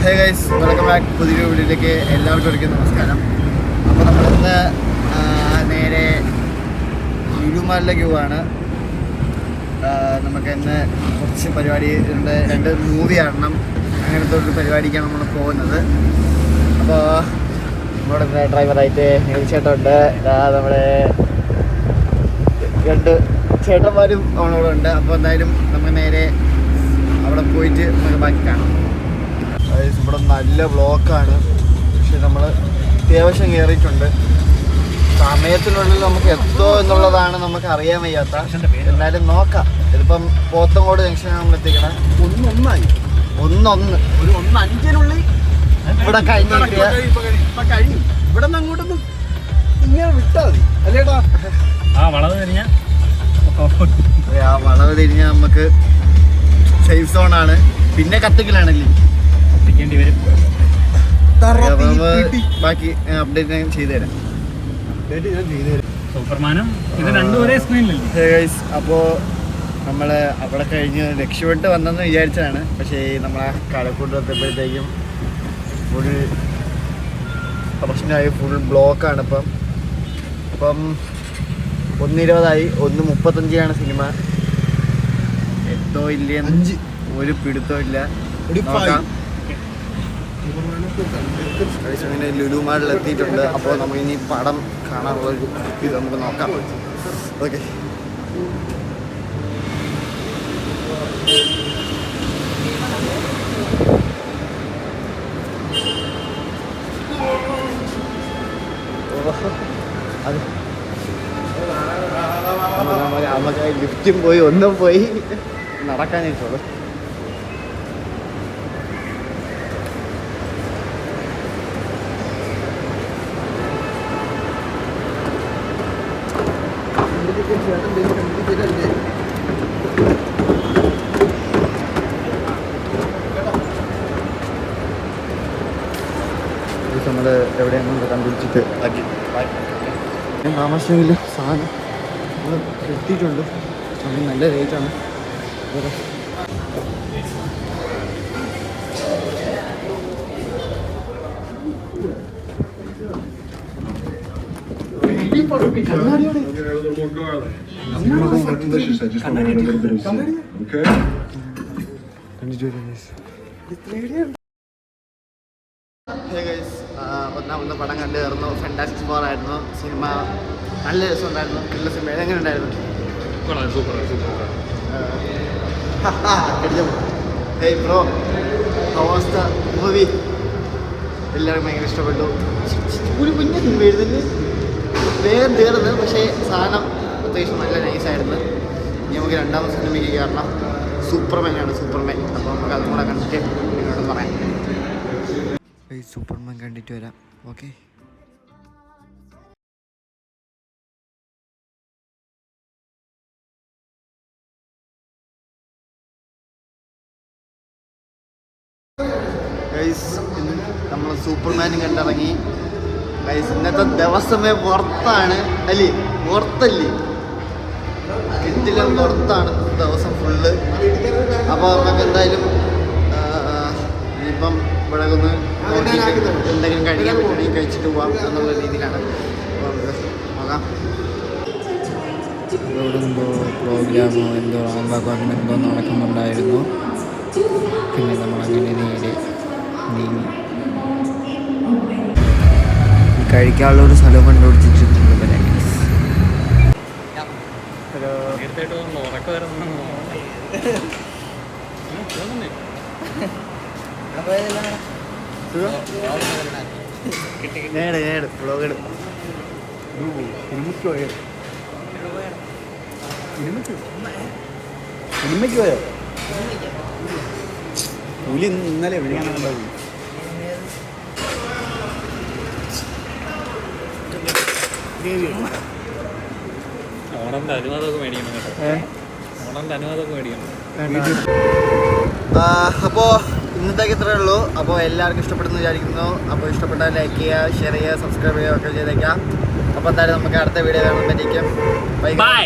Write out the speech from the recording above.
Hey guys, welcome back. പുതിയൊരു വീഡിയോയിലേക്ക് എല്ലാവർക്കും ഒരിക്കലും നമസ്കാരം. അപ്പോൾ നമ്മളിന്ന് നേരെ ലുലുമാളിലേക്ക് പോവാണ്. നമുക്ക് ഇന്ന് കുറച്ച് പരിപാടി ഉണ്ട്, 2 മൂവി കാണണം. അങ്ങനത്തെ ഒരു പരിപാടിക്കാണ് നമ്മൾ പോകുന്നത്. അപ്പോൾ നമ്മുടെ ഡ്രൈവറായിട്ട് ചേട്ടനുണ്ട്, നമ്മുടെ 2 ചേട്ടന്മാരും അവളോട് ഉണ്ട്. അപ്പോൾ എന്തായാലും നമുക്ക് നേരെ അവിടെ പോയിട്ട് നമുക്ക് ബാക്കി കാണാം. ഇവിടെ നല്ല ബ്ലോക്കാണ്, പക്ഷെ നമ്മൾ അത്യാവശ്യം കയറിയിട്ടുണ്ട്. സമയത്തിനുള്ളിൽ നമുക്ക് എത്തുമോ എന്നുള്ളതാണ് നമുക്ക് അറിയാൻ വയ്യാത്ത. എന്നാലും നോക്കാം. ഇതിപ്പം പോത്തങ്കോട് ജംഗ്ഷനാണ് നമ്മൾ എത്തിക്കണം. 1:01 ഒരു 1:05 ഇവിടെ കഴിഞ്ഞു. ഇവിടെ നിന്ന് അങ്ങോട്ടൊന്നും ഇങ്ങനെ വിട്ടാൽ മതി അല്ലേട്ടാ. ആ വളവ് തിരിഞ്ഞാൽ നമുക്ക് സേഫ് സോണാണ്. പിന്നെ കത്തിക്കലാണല്ലേ ബാക്കി അപ്ഡേറ്റ് ഞാൻ ചെയ്തു തരാം. അപ്പോൾ നമ്മൾ അവിടെ കഴിഞ്ഞ് രക്ഷപ്പെട്ട് വന്നെന്ന് വിചാരിച്ചതാണ്. പക്ഷേ നമ്മളെ കടക്കൂട്ട് എത്തിയപ്പോഴത്തേക്കും ഫുൾ പ്രശ്നമായി, ഫുൾ ബ്ലോക്കാണ്. ഇപ്പം 1:20 1:35 സിനിമ. എത്തോ ഇല്ലെന്ന് ഒരു പിടുത്തവും ഇല്ല. നോക്കാം. അങ്ങനെ ലുലുമാളിൽ എത്തിയിട്ടുണ്ട്. അപ്പോൾ നമുക്കിനി പടം കാണാനുള്ളൊരു ഇത് നമുക്ക് നോക്കാം. ഓക്കെ. നമുക്ക് ലിഫ്റ്റും പോയി ഒന്നും പോയി നടക്കാനായിട്ടുള്ളൂ. നമ്മൾ എവിടെയാണ് കണ്ടുപിടിച്ചിട്ട് ആക്കി താമസിച്ചെങ്കിലും സാധനം നമ്മൾ എത്തിയിട്ടുണ്ട്. സമയം നല്ല റേറ്റാണ്. ഒന്നാമത്തെ പടം കണ്ടു തീർന്നു. ഫാന്റാസ്റ്റിക് 4 ആയിരുന്നു സിനിമ. നല്ല രസമുണ്ടായിരുന്നു. നല്ല സിനിമ. എങ്ങനെ ഉണ്ടായിരുന്നു? Hey bro, how was the movie? എല്ലാവർക്കും ഭയങ്കര ഇഷ്ടപ്പെട്ടു. ഒരു കുഞ്ഞു സിനിമ എഴുതുന്നത് വേഗം തീർന്ന്, പക്ഷേ സാധനം അത്യാവശ്യം നല്ല നൈസായിരുന്നു. ഇനി നമുക്ക് 2ാമത്തെ സിനിമയ്ക്ക് കയറണം. സൂപ്പർമാനാണ് സൂപ്പർമാൻ. അപ്പോൾ നമുക്ക് അതും കൂടെ കണ്ടിട്ട് എന്നോട് പറയാം. സൂപ്പർമാൻ കണ്ടിട്ട് വരാം. ഓക്കെ. നമ്മൾ സൂപ്പർമാനും കണ്ടിറങ്ങി. ഇന്നത്തെ ദിവസമേ പുറത്താണ് അല്ലേ? പുറത്തല്ലേ, കിട്ടില്ല, പുറത്താണ് ദിവസം ഫുള്ള്. അപ്പോൾ നമുക്ക് എന്തായാലും ഇനിയിപ്പം ഇവിടെ ഒന്ന് എന്തെങ്കിലും കഴിക്കാൻ പറ്റുമെങ്കിൽ കഴിച്ചിട്ട് പോവാം എന്നുള്ള രീതിയിലാണ്. നോക്കാം. ഇവിടെ എന്തോ പ്രോഗ്രാമോ എന്തോ റാമ്പാക്കോ അങ്ങനെ എന്തോ നടക്കുന്നുണ്ടായിരുന്നു. പിന്നെ നമ്മളങ്ങനെ നേരെ നീങ്ങി കഴിക്കാനുള്ളൊരു സ്ഥലം കണ്ടുപിടിച്ചിട്ടുണ്ട്. സിനിമയ്ക്ക് പോയോ? പുലി ഇന്നലെ എവിടെയാണുണ്ടാവും? അപ്പോൾ ഇന്നത്തേക്ക് ഇത്രയേ ഉള്ളൂ. അപ്പോൾ എല്ലാവർക്കും ഇഷ്ടപ്പെടുന്നു വിചാരിക്കുന്നു. അപ്പോൾ ഇഷ്ടപ്പെട്ടാൽ ലൈക്ക് ചെയ്യുക, ഷെയർ ചെയ്യുക, സബ്സ്ക്രൈബ് ചെയ്യുക ഒക്കെ ചെയ്തേക്കാം. അപ്പോൾ എന്തായാലും നമുക്ക് അടുത്ത വീഡിയോ കാണുമ്പോഴത്തേക്കും ബൈ.